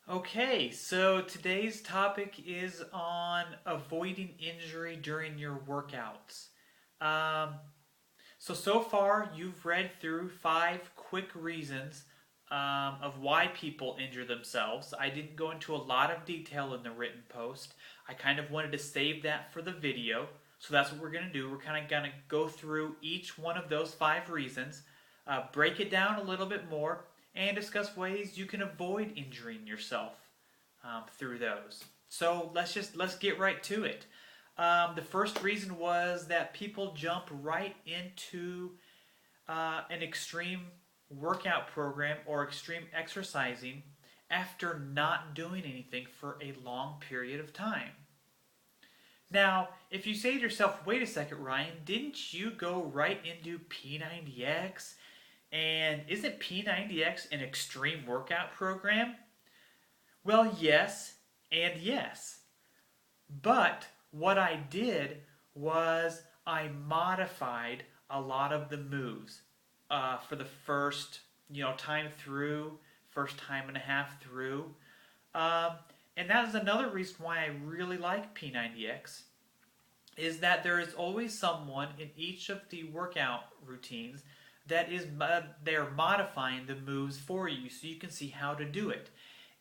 Okay, so today's topic is on avoiding injury during your workouts. Um, so far you've read through 5 quick reasons of why people injure themselves. I didn't go into a lot of detail in the written post. I kind of wanted to save that for the video. So that's what we're going to do. We're kind of going to go through each one of those 5 reasons, break it down a little bit more, and discuss ways you can avoid injuring yourself through those. So let's get right to it. The first reason was that people jump right into an extreme workout program or extreme exercising after not doing anything for a long period of time. Now, if you say to yourself, wait a second, Ryan, didn't you go right into P90X? And isn't P90X an extreme workout program? Well, yes, and yes. But what I did was I modified a lot of the moves for the first, time through, first time and a half through. Um, and that is another reason why I really like P90X is that there is always someone in each of the workout routines that is they're modifying the moves for you so you can see how to do it.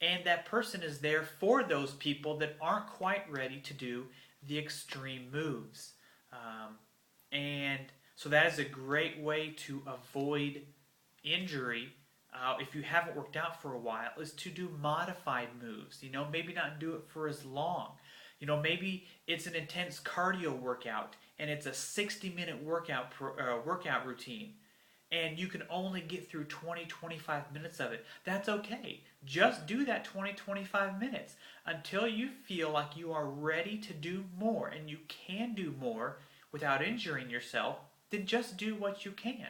And that person is there for those people that aren't quite ready to do the extreme moves. And so that is a great way to avoid injury if you haven't worked out for a while, is to do modified moves. Maybe not do it for as long. Maybe it's an intense cardio workout and it's a 60-minute workout routine and you can only get through 20-25 minutes of it. That's okay. Just do that 20-25 minutes until you feel like you are ready to do more and you can do more without injuring yourself. Then just do what you can.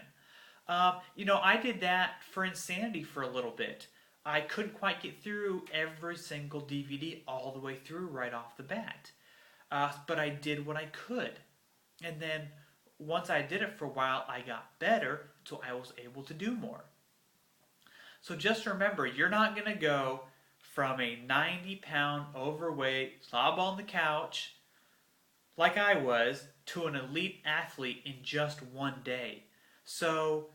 I did that for Insanity for a little bit. I couldn't quite get through every single DVD all the way through right off the bat. But I did what I could. And then once I did it for a while, I got better, so I was able to do more. So just remember, you're not going to go from a 90-pound overweight slob on the couch, like I was, to an elite athlete in just one day. So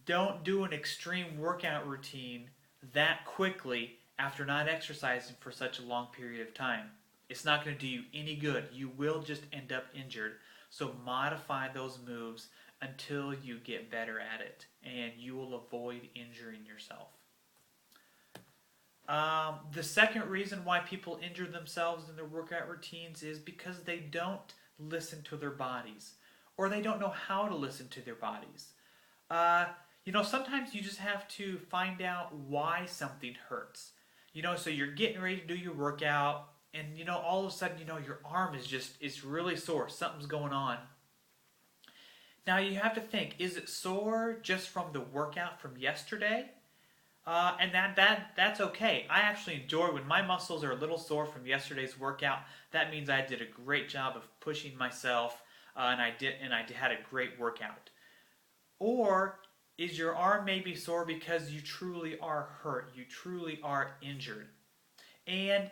don't do an extreme workout routine that quickly after not exercising for such a long period of time. It's not going to do you any good. You will just end up injured. So modify those moves until you get better at it, and you will avoid injuring yourself. The second reason why people injure themselves in their workout routines is because they don't listen to their bodies, or they don't know how to listen to their bodies. Sometimes you just have to find out why something hurts. So you're getting ready to do your workout, and all of a sudden, your arm it's really sore. Something's going on. Now you have to think: is it sore just from the workout from yesterday? And that's okay. I actually enjoy when my muscles are a little sore from yesterday's workout. That means I did a great job of pushing myself, and I had a great workout. Or is your arm maybe sore because you truly are hurt? You truly are injured, and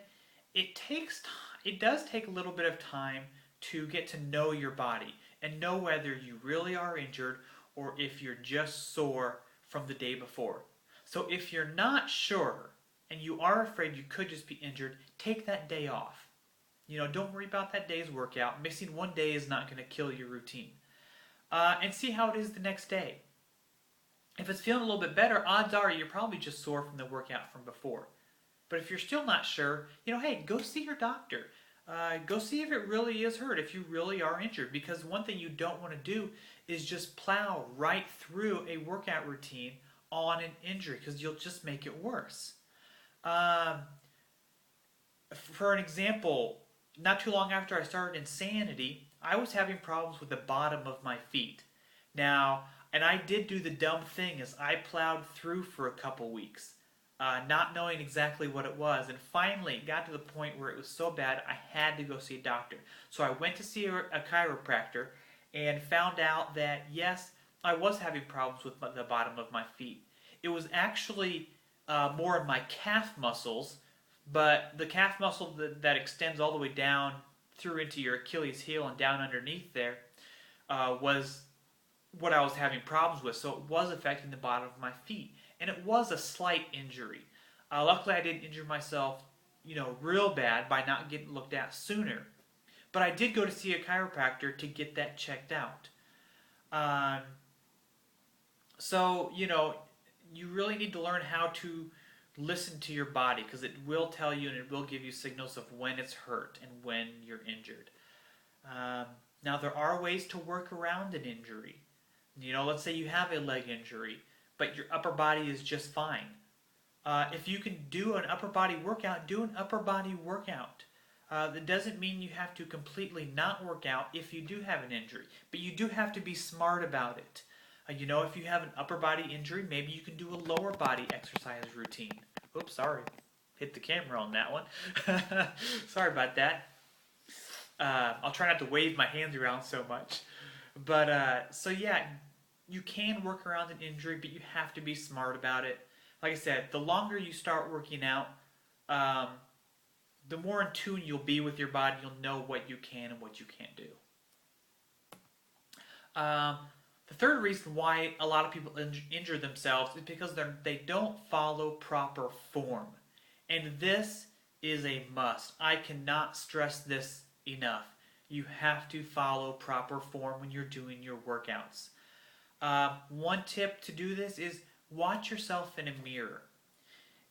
it does take a little bit of time to get to know your body and know whether you really are injured or if you're just sore from the day before. So if you're not sure and you are afraid you could just be injured, take that day off. Don't worry about that day's workout. Missing one day is not going to kill your routine. And see how it is the next day. If it's feeling a little bit better, odds are you're probably just sore from the workout from before. But if you're still not sure, hey, go see your doctor. Go see if it really is hurt, if you really are injured. Because one thing you don't want to do is just plow right through a workout routine on an injury, because you'll just make it worse. For an example, not too long after I started Insanity, I was having problems with the bottom of my feet. Now, and I did do the dumb thing is I plowed through for a couple weeks, not knowing exactly what it was. And finally, it got to the point where it was so bad I had to go see a doctor. So I went to see a chiropractor and found out that, yes, I was having problems with the bottom of my feet. It was actually more of my calf muscles But the calf muscle that extends all the way down through into your Achilles heel and down underneath there was what I was having problems with. So it was affecting the bottom of my feet, and it was a slight injury. Luckily, I didn't injure myself, real bad by not getting looked at sooner. But I did go to see a chiropractor to get that checked out. Um, so, you really need to learn how to listen to your body because it will tell you and it will give you signals of when it's hurt and when you're injured. Um, Now, there are ways to work around an injury. Let's say you have a leg injury, but your upper body is just fine. If you can do an upper body workout, do an upper body workout. That doesn't mean you have to completely not work out if you do have an injury, but you do have to be smart about it. If you have an upper body injury, maybe you can do a lower body exercise routine. Oops, sorry. Hit the camera on that one. Sorry about that. I'll try not to wave my hands around so much. But, so yeah, you can work around an injury, but you have to be smart about it. Like I said, the longer you start working out, the more in tune you'll be with your body. You'll know what you can and what you can't do. The third reason why a lot of people injure themselves is because they don't follow proper form. And this is a must. I cannot stress this enough. You have to follow proper form when you're doing your workouts. One tip to do this is watch yourself in a mirror.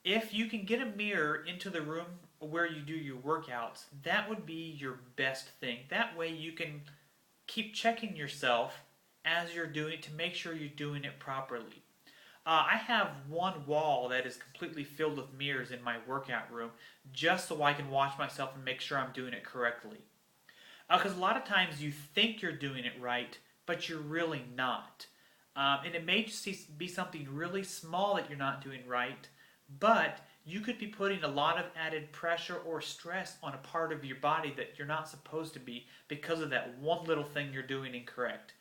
If you can get a mirror into the room where you do your workouts, that would be your best thing. That way you can keep checking yourself as you're doing it to make sure you're doing it properly. I have one wall that is completely filled with mirrors in my workout room just so I can watch myself and make sure I'm doing it correctly. Because a lot of times you think you're doing it right, but you're really not. And it may just be something really small that you're not doing right, but you could be putting a lot of added pressure or stress on a part of your body that you're not supposed to be because of that one little thing you're doing incorrect.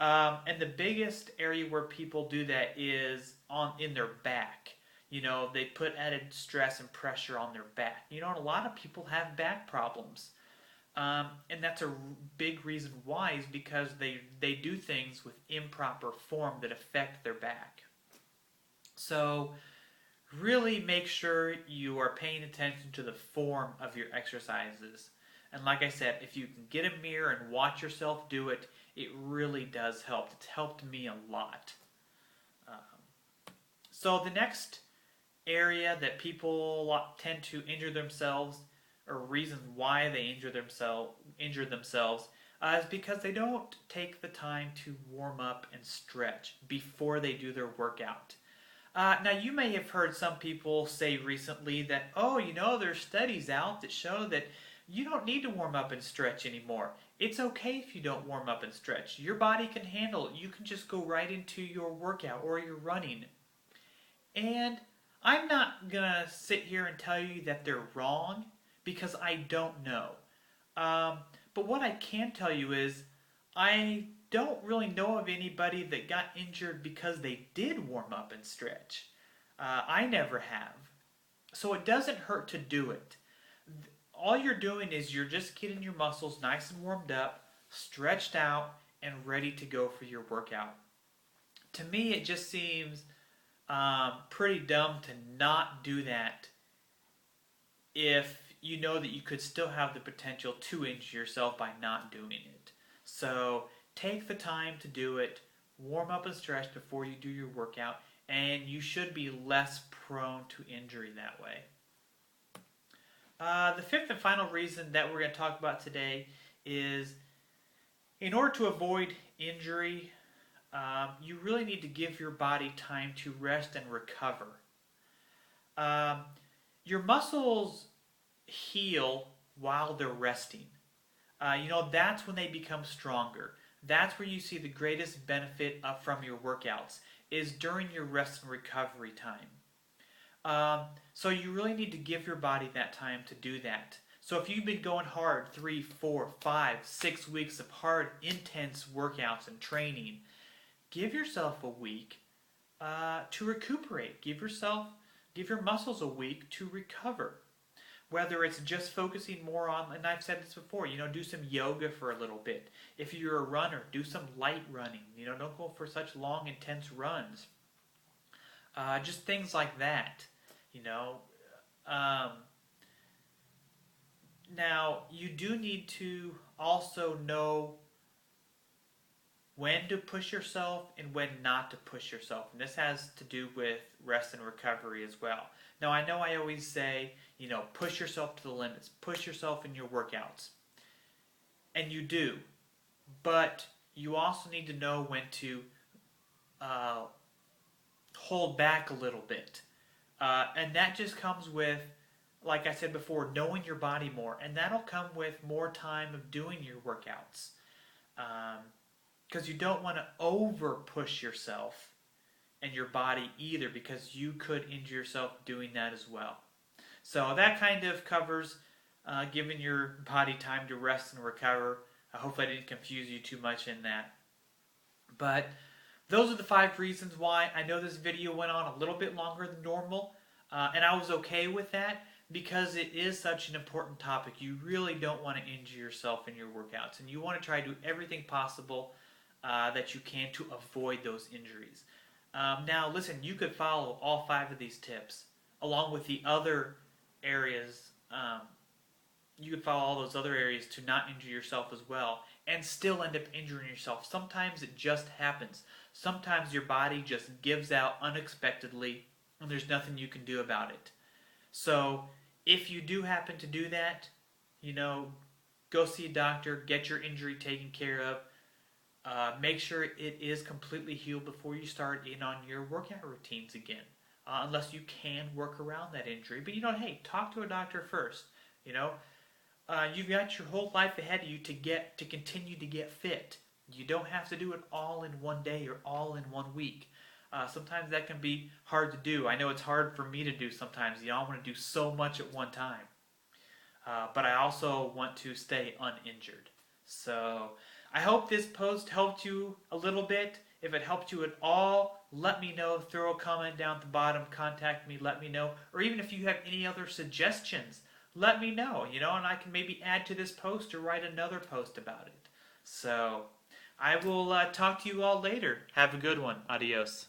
And the biggest area where people do that is in their back. They put added stress and pressure on their back. And a lot of people have back problems. And that's a big reason why is because they do things with improper form that affect their back. So really make sure you are paying attention to the form of your exercises. And like I said, if you can get a mirror and watch yourself do it, it really does help. It's helped me a lot. So the next area that people tend to injure themselves, or reason why they injure themselves, is because they don't take the time to warm up and stretch before they do their workout. Now, you may have heard some people say recently that, there's studies out that show that you don't need to warm up and stretch anymore. It's okay if you don't warm up and stretch. Your body can handle it. You can just go right into your workout or your running. And I'm not going to sit here and tell you that they're wrong because I don't know. But what I can tell you is I don't really know of anybody that got injured because they did warm up and stretch. I never have. So it doesn't hurt to do it. All you're doing is you're just getting your muscles nice and warmed up, stretched out, and ready to go for your workout. To me, it just seems pretty dumb to not do that if you know that you could still have the potential to injure yourself by not doing it. So take the time to do it, warm up and stretch before you do your workout, and you should be less prone to injury that way. The fifth and final reason that we're going to talk about today is in order to avoid injury, you really need to give your body time to rest and recover. Your muscles heal while they're resting. That's when they become stronger. That's where you see the greatest benefit from your workouts, is during your rest and recovery time. So you really need to give your body that time to do that. So if you've been going hard 3, 4, 5, 6 weeks of hard, intense workouts and training, give yourself a week to recuperate. Give your muscles a week to recover. whether it's just focusing more on, and I've said this before, do some yoga for a little bit. If you're a runner, do some light running. Don't go for such long, intense runs. Just things like that. You know, um, Now you do need to also know when to push yourself and when not to push yourself. And this has to do with rest and recovery as well. Now, I know I always say, push yourself to the limits, push yourself in your workouts. And you do. But you also need to know when to hold back a little bit. And that just comes with, like I said before, knowing your body more. And that'll come with more time of doing your workouts. Because you don't want to over push yourself and your body either, because you could injure yourself doing that as well. So that kind of covers giving your body time to rest and recover. I hope I didn't confuse you too much in that. But those are the 5 reasons why. I know this video went on a little bit longer than normal, and I was okay with that because it is such an important topic. You really don't want to injure yourself in your workouts, and you want to try to do everything possible that you can to avoid those injuries. Now, listen, you could follow all 5 of these tips along with the other areas. You could follow all those other areas to not injure yourself as well and still end up injuring yourself. Sometimes it just happens. Sometimes your body just gives out unexpectedly and there's nothing you can do about it. So if you do happen to do that, go see a doctor, get your injury taken care of. Make sure it is completely healed before you start in on your workout routines again, unless you can work around that injury. But hey, talk to a doctor first. You've got your whole life ahead of you to continue to get fit. You don't have to do it all in one day or all in 1 week. Sometimes that can be hard to do. I know it's hard for me to do sometimes. I want to do so much at one time. But I also want to stay uninjured. So I hope this post helped you a little bit. If it helped you at all, let me know. Throw a comment down at the bottom. Contact me. Let me know. Or even if you have any other suggestions, let me know. And I can maybe add to this post or write another post about it. So I will talk to you all later. Have a good one. Adios.